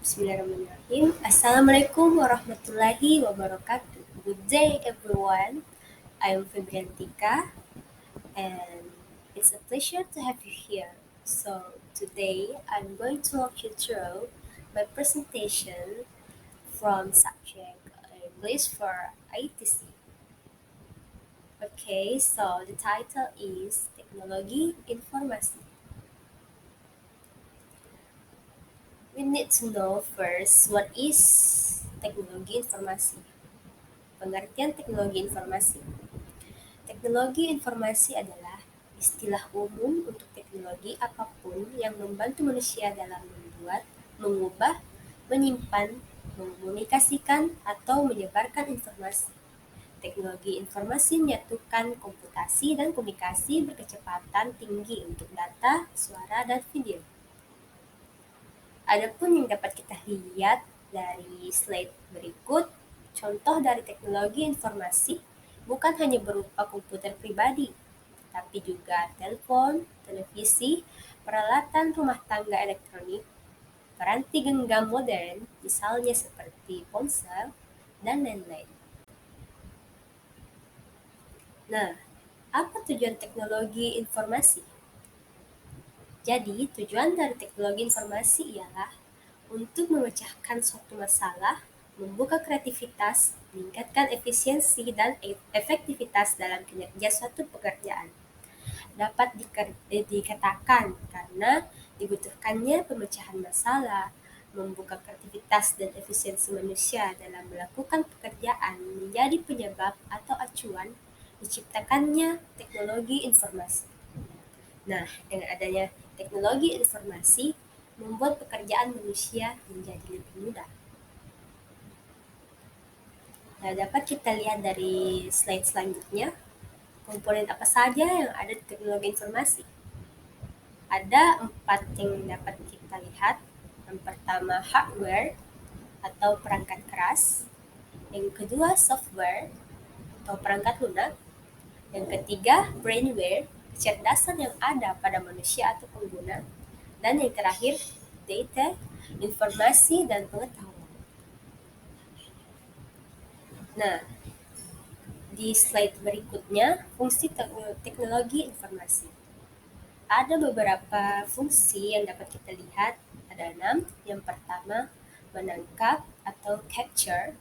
Bismillahirrahmanirrahim. Assalamualaikum warahmatullahi wabarakatuh. Good day, everyone. I am Febriantika, and it's a pleasure to have you here. So, today I'm going to walk you through my presentation from subject English for ITC. Okay, so the title is Teknologi Informasi. We need to know first what is teknologi informasi. Pengertian teknologi informasi. Teknologi informasi adalah istilah umum untuk teknologi apapun yang membantu manusia dalam membuat, mengubah, menyimpan, mengomunikasikan, atau menyebarkan informasi. Teknologi informasi menyatukan komputasi dan komunikasi berkecepatan tinggi untuk data, suara, dan video. Adapun yang dapat kita lihat dari slide berikut, contoh dari teknologi informasi bukan hanya berupa komputer pribadi, tapi juga telepon, televisi, peralatan rumah tangga elektronik, peranti genggam modern, misalnya seperti ponsel, dan lain-lain. Nah, apa tujuan teknologi informasi? Jadi, tujuan dari teknologi informasi ialah untuk memecahkan suatu masalah, membuka kreativitas, meningkatkan efisiensi dan efektivitas dalam kinerja suatu pekerjaan. Dapat dikatakan karena dibutuhkannya pemecahan masalah, membuka kreativitas dan efisiensi manusia dalam melakukan pekerjaan menjadi penyebab atau acuan diciptakannya teknologi informasi. Nah, dengan adanya teknologi informasi, membuat pekerjaan manusia menjadi lebih mudah. Nah, dapat kita lihat dari slide selanjutnya, komponen apa saja yang ada di teknologi informasi. Ada 4 yang dapat kita lihat. Yang pertama, hardware atau perangkat keras. Yang kedua, software atau perangkat lunak. Yang ketiga, brainware, kecerdasan yang ada pada manusia atau pengguna. Dan yang terakhir, data, informasi, dan pengetahuan. Nah, di slide berikutnya, fungsi teknologi informasi. Ada beberapa fungsi yang dapat kita lihat, ada 6. Yang pertama, menangkap atau capture,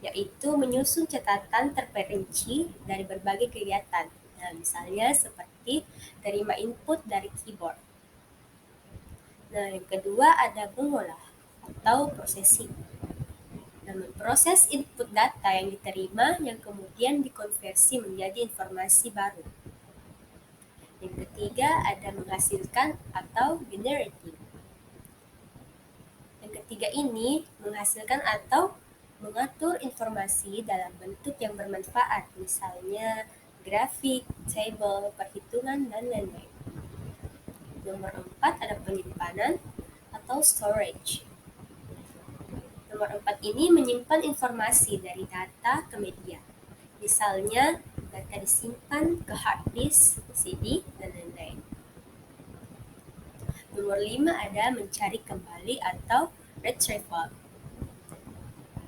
yaitu menyusun catatan terperinci dari berbagai kegiatan. Nah, misalnya seperti terima input dari keyboard. Nah, yang kedua ada mengolah atau processing. Dan memproses input data yang diterima yang kemudian dikonversi menjadi informasi baru. Yang ketiga ada menghasilkan atau generating. Yang ketiga ini menghasilkan atau mengatur informasi dalam bentuk yang bermanfaat, misalnya grafik, table, perhitungan, dan lain-lain. Nomor 4 ada penyimpanan atau storage. Nomor 4 ini menyimpan informasi dari data ke media. Misalnya, data disimpan ke hard disk, CD, dan lain-lain. Nomor 5 ada mencari kembali atau retrieval.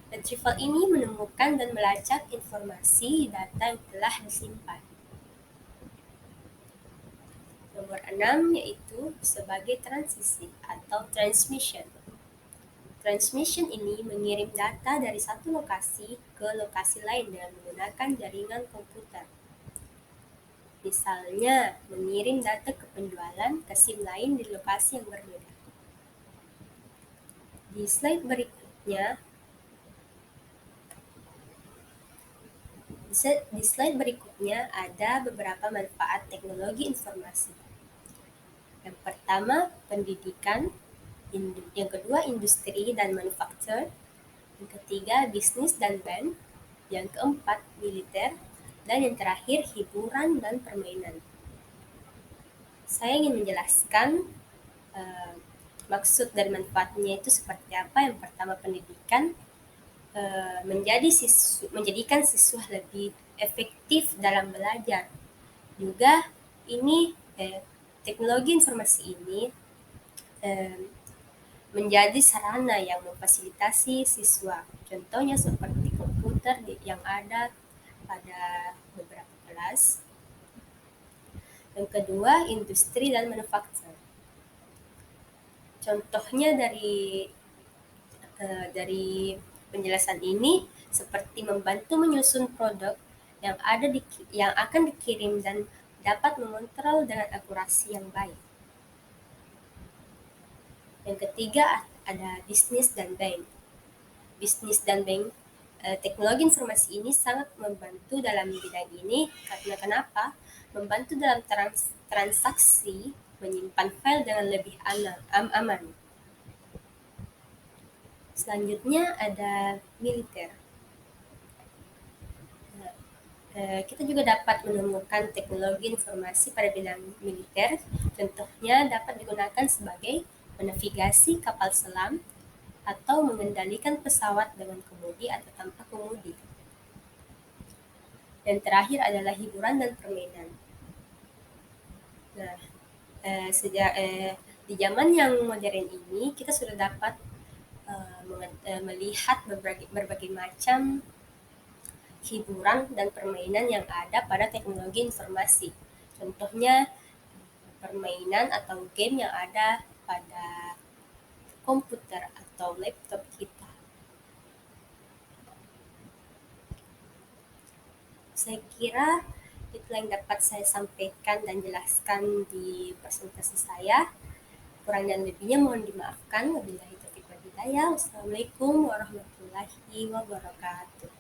Retrieval ini menemukan dan melacak informasi data yang telah disimpan. Nomor 6 yaitu sebagai transisi atau transmission. Transmission ini mengirim data dari satu lokasi ke lokasi lain dengan menggunakan jaringan komputer. Misalnya, mengirim data ke penjualan ke SIM lain di lokasi yang berbeda. Di slide berikutnya ada beberapa manfaat teknologi informasi. Yang pertama, pendidikan. Yang kedua, industri dan manufaktur. Yang ketiga, bisnis dan band. Yang keempat, militer. Dan yang terakhir, hiburan dan permainan. Saya ingin menjelaskan maksud dan manfaatnya itu seperti apa. Yang pertama, pendidikan, menjadikan siswa lebih efektif dalam belajar. Juga ini teknologi informasi ini menjadi sarana yang memfasilitasi siswa. Contohnya seperti komputer yang ada pada beberapa kelas. Yang kedua, industri dan manufaktur. Contohnya dari penjelasan ini seperti membantu menyusun produk yang akan dikirim dan dapat mengontrol dengan akurasi yang baik. Yang ketiga ada bisnis dan bank. Bisnis dan bank, teknologi informasi ini sangat membantu dalam bidang ini karena kenapa? Membantu dalam transaksi menyimpan file dengan lebih aman. Selanjutnya ada militer. Kita juga dapat menemukan teknologi informasi pada bidang militer. Contohnya dapat digunakan sebagai menavigasi kapal selam atau mengendalikan pesawat dengan kemudi atau tanpa kemudi. Dan terakhir adalah hiburan dan permainan. Nah, di zaman yang modern ini kita sudah dapat melihat berbagai macam hiburan dan permainan yang ada pada teknologi informasi. Contohnya permainan atau game yang ada pada komputer atau laptop kita. Saya kira itulah yang dapat saya sampaikan dan jelaskan di presentasi saya. Kurang dan lebihnya mohon dimaafkan. Wabillahi taufiq wal hidayah. Wassalamualaikum warahmatullahi wabarakatuh.